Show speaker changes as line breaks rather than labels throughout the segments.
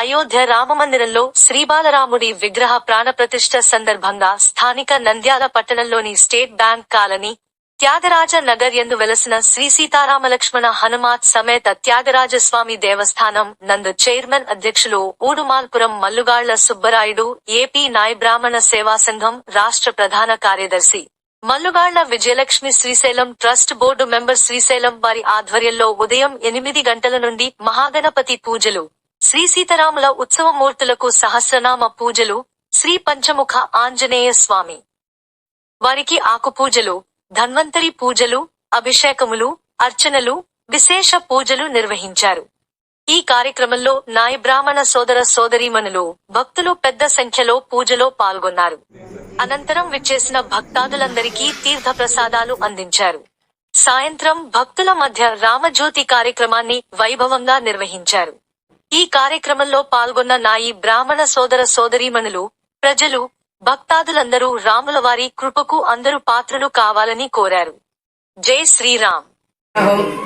అయోధ్య రామమందిరంలో శ్రీబాలరాముడి విగ్రహ ప్రాణప్రతిష్ఠ సందర్భంగా స్థానిక నంద్యాల పట్టణంలోని state bank colony Thyagaraja Nagar యందు వెలసిన శ్రీ సీతారామలక్ష్మణ హనుమాత్ సమేత త్యాగరాజస్వామి దేవస్థానం నందు చైర్మన్ అధ్యక్షులు ఊడుమాల్పురం మల్లుగాళ్ల సుబ్బరాయుడు, ఏపీ నాయ బ్రాహ్మణ సేవా సంఘం రాష్ట్ర ప్రధాన కార్యదర్శి Mallugalla Vijayalakshmi, Srisailam trust board member Srisailam వారి ఆధ్వర్యంలో ఉదయం 8 గంటల నుండి మహాగణపతి పూజలు, శ్రీ సీతారాముల ఉత్సవమూర్తులకు సహస్రనామ పూజలు, శ్రీ పంచముఖ ఆంజనేయ స్వామి వారికి ఆకుపూజలు, ధన్వంతరి పూజలు, అభిషేకములు, అర్చనలు, విశేష పూజలు నిర్వహించారు. ఈ కార్యక్రమంలో నాయ బ్రాహ్మణ సోదర సోదరీమణులు, భక్తులు పెద్ద సంఖ్యలో పూజలో పాల్గొన్నారు. అనంతరం విచ్చేసిన భక్తాదులందరికీ తీర్థ ప్రసాదాలు అందించారు. సాయంత్రం భక్తుల మధ్య రామజ్యోతి కార్యక్రమాన్ని వైభవంగా నిర్వహించారు. ఈ కార్యక్రమంలో పాల్గొన్న నాయి బ్రాహ్మణ సోదర సోదరీమణులు, ప్రజలు, భక్తాదులందరూ రాములవారి కృపకు అందరూ పాత్రలు కావాలని కోరారు. జై శ్రీరామ్.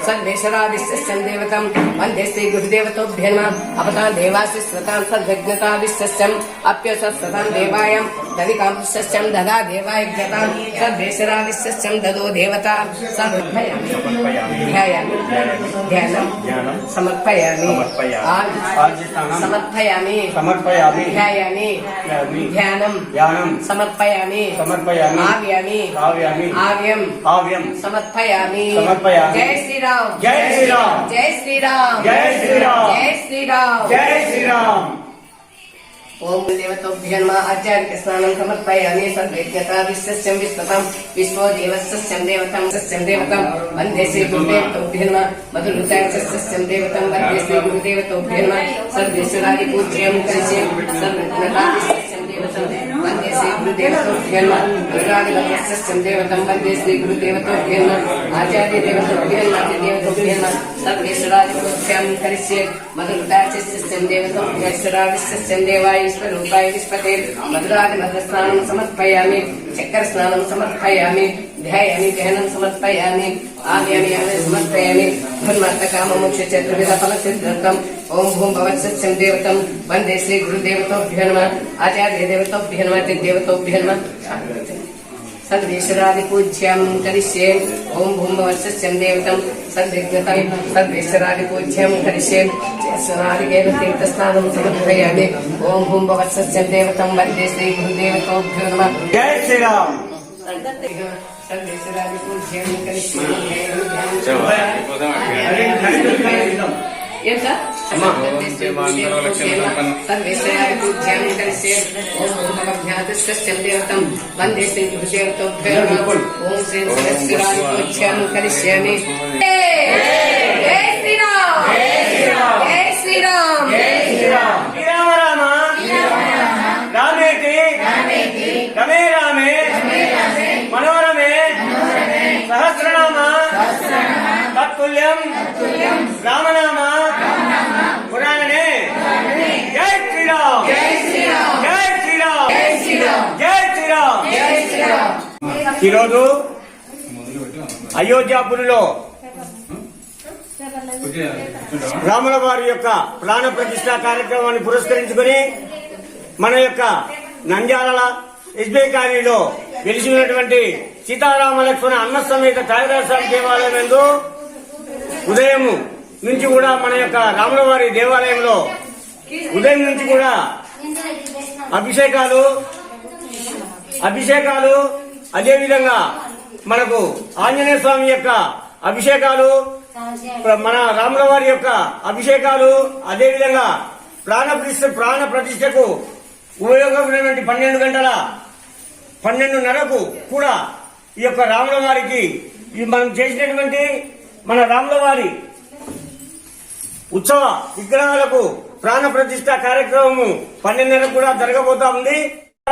సద్వేషరావిశ్వం దేవతం వందే శ్రీ గురుదేవతోభ్యో నమః. అపతాం దేవాసి స్వతాం సద్విఘ్నతావిశ్వం అప్యసత్సతాం దేవాయం దవికాం విశ్వం దదా దేవాయ జ్ఞతాం సద్వేషరావిశ్వం దదో దేవత సమర్పయామి. ధ్యాయామి ధ్యానం సమర్పయామి సమర్పయామి సమర్పయామి ధ్యాయామి ధ్యానం సమర్పయామి సమర్పయామి ఆవ్యామి ఆవ్యామి ఆవ్యం ఆవ్యం సమర్పయామి సమర్పయామి. జై శ్రీరామ్ జై శ్రీరామ్ జై శ్రీరామ్ జై శ్రీరామ్ జై శ్రీరామ్ జై శ్రీరామ్. ఓం దేవతోభ్యో నమః. ఆచార్య స్నానం సమర్పయామి. సద్విజ్ఞతా విశ్వం విశ్వతం విశ్వో దేవస్యం దేవతం సస్యం దేవతం వందే శ్రీ గురుదేవతోభ్యో నమః. మధురుతాక్షస్యం దేవతం వందే శ్రీ గురుదేవతోభ్యో నమః. సర్వేశ్వరాది పూజ్యం కలిసి సర్వజ్ఞతా విశ్వం దేవతం వందే శ్రీ గురుదేవతోభ్యో నమః. గురురాదివస్యం దేవతం వందే శ్రీ గురుదేవతోభ్యో నమః. ఆచార్య దేవతోభ్యో నమః. దేవతోభ్యో నమః. సర్వేశ్వరాది పూజ్యం కలిసి మధురుతాక్షస్యం దేవతం ఈశ్వరావిశ్వం దేవాయ స్వరూపాయ విశ్వతే. మధురాది మధుస్నానం సమర్పయామి. చక్కెర స్నానం సమర్పయామి. ధ్యాయామి ధ్యానం సమర్పయామి. ఆవ్యామి ఆవ్యం సమర్పయామి. ధన్మార్థకామమోక్ష చతుర్విధ ఫల సిద్ధార్థం. ఓం భూం భవత్సత్యం దేవతం వందే శ్రీ గురుదేవతోభ్యో నమః. ఆచార్య దేవతోభ్యో నమః. దేవతోభ్యో నమః. సద్వేశ్వరాది పూజ్యం కరిష్యే. ఓం భూం భవత్సత్యం దేవతం సద్విజ్ఞతం సద్వేశ్వరాది పూజ్యం కరిష్యే. స్నాదికేన తీర్థస్నానం సమర్పయామి. ఓం భూం భవత్సత్యం దేవతం వందే శ్రీ గురుదేవతోభ్యో నమః. జై శ్రీరామ్. సద్వేశ్వరాది పూజ్యం కరిష్యే. ఏం సార్ సర్వేశ్వరాది పూజ్యం కలిసే. ఓం భగవద్భ్యాతస్యం దేవతం వందే శ్రీ గురుదేవతోభ్యో నమః. ఓం శ్రీ సర్వేశ్వరాది పూజ్యం కలిష్యామి. జై శ్రీరామ్ జై శ్రీరామ్ జై శ్రీరామ్. శ్రీరామ రామ రామేతి రమే రామే మనోరమే సహస్రనామ తత్తుల్యం రామనామ పురాణనే. జై శ్రీరామ్ జై శ్రీరామ్ జై శ్రీరామ్ జై శ్రీరామ్ జై శ్రీరామ్ జై శ్రీరామ్. ఈరోజు అయోధ్యాపురిలో రాముల వారి యొక్క ప్రాణ ప్రతిష్ఠా కార్యక్రమాన్ని పురస్కరించుకుని మన యొక్క నంద్యాల ఎస్బీఐ కాలనీలో వెలిసి ఉన్నటువంటి సీతారామ లక్ష్మణ అన్న సమేత త్యాగరాజస్వామి దేవాలయం యందు ఉదయం నుంచి కూడా మన యొక్క రాముల వారి దేవాలయంలో ఉదయం నుంచి కూడా అభిషేకాలు అదేవిధంగా మనకు ఆంజనేయ స్వామి యొక్క అభిషేకాలు, మన రాముల వారి యొక్క అభిషేకాలు, అదేవిధంగా ప్రాణ ప్రతిష్టకు ఉపయోగమైనటువంటి 12:30కు కూడా ఈ యొక్క రాముల వారికి మనం చేసినటువంటి మన రాముల వారి ఉత్సవ విగ్రహాలకు ప్రాణ ప్రతిష్ఠ కార్యక్రమము 12:30కు కూడా జరగబోతా ఉంది.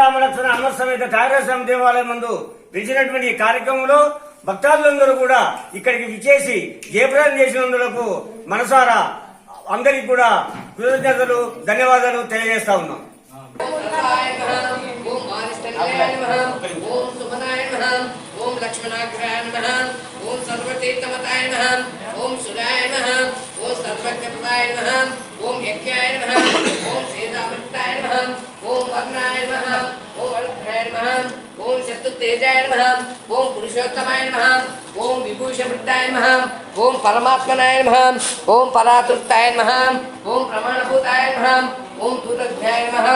రామలక్ష్మణ అమర సమేత త్యాగరాజస్వామి దేవాలయం ముందు పిలిచినటువంటి ఈ కార్యక్రమంలో భక్తాదులందరూ కూడా ఇక్కడికి విచ్చేసి జయప్రదం చేసినందుకు మనసారా అందరికి కూడా కృతజ్ఞతలు, ధన్యవాదాలు తెలియజేస్తా ఉన్నాం. ఓం లక్ష్మణాగ్రాయ నమః. ఓం సర్వతీర్థమతాయ నమః. ఓం సురాయ నమః. ఓం సర్వజ్ఞప్రదాయ నమః. ఓం యజ్ఞాయ నమః. ఓం नमः ओम शत्रुतेजाय नमः ओम पुरुषोत्तमाय नमः ओम विभूषवृत्ताय नमः ओम परमात्मनाय नमः ओम परातृप्ताय नमः ओम प्रमाणभूताय नमः ओम दूतध्याय नमः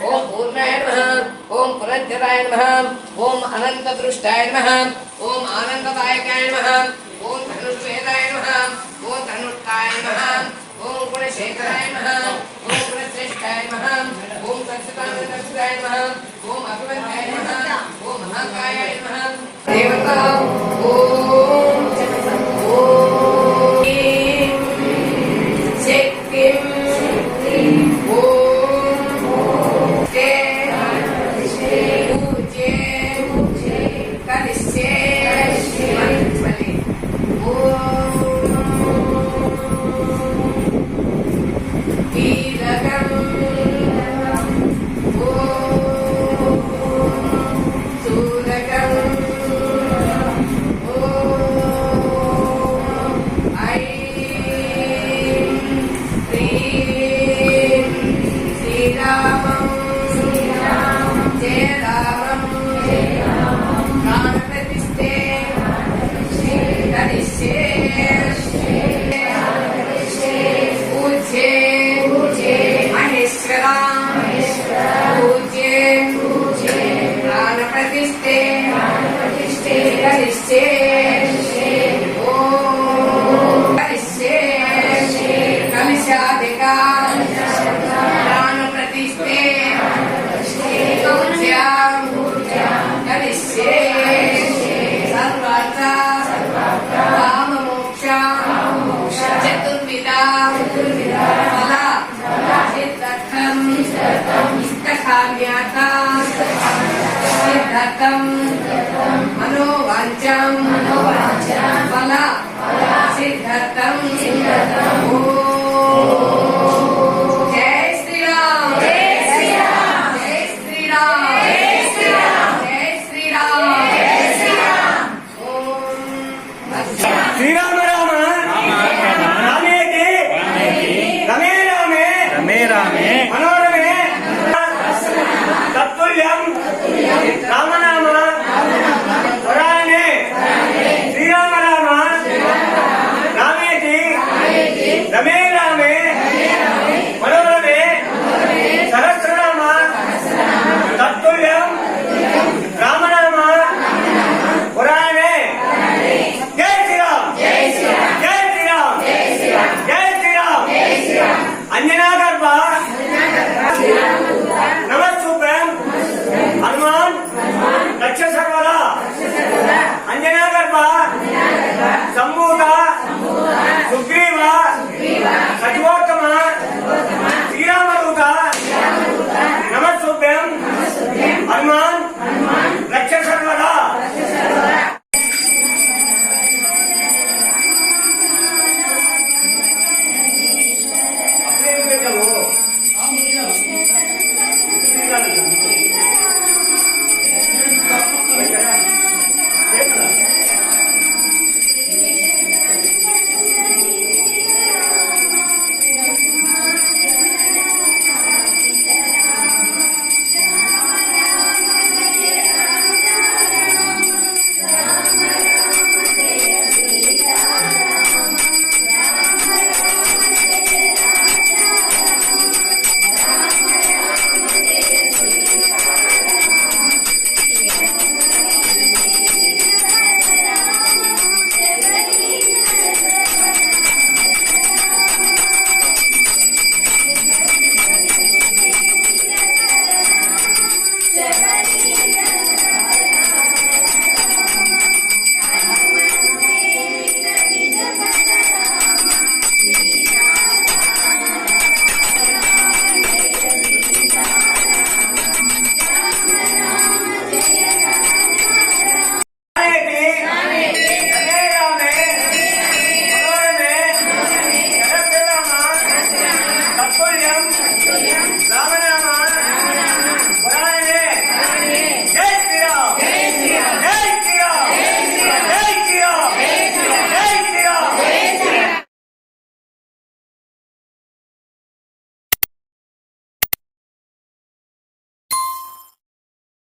ओम पूर्णाय नमः ओम पुरंजराय नमः ओम अनंतदृष्टाय नमः ओम आनंददायकाय नमः ओम धनुर्वेदाय नमः ओम धनुष्टाय नमः ओम गुणशेखराय नमः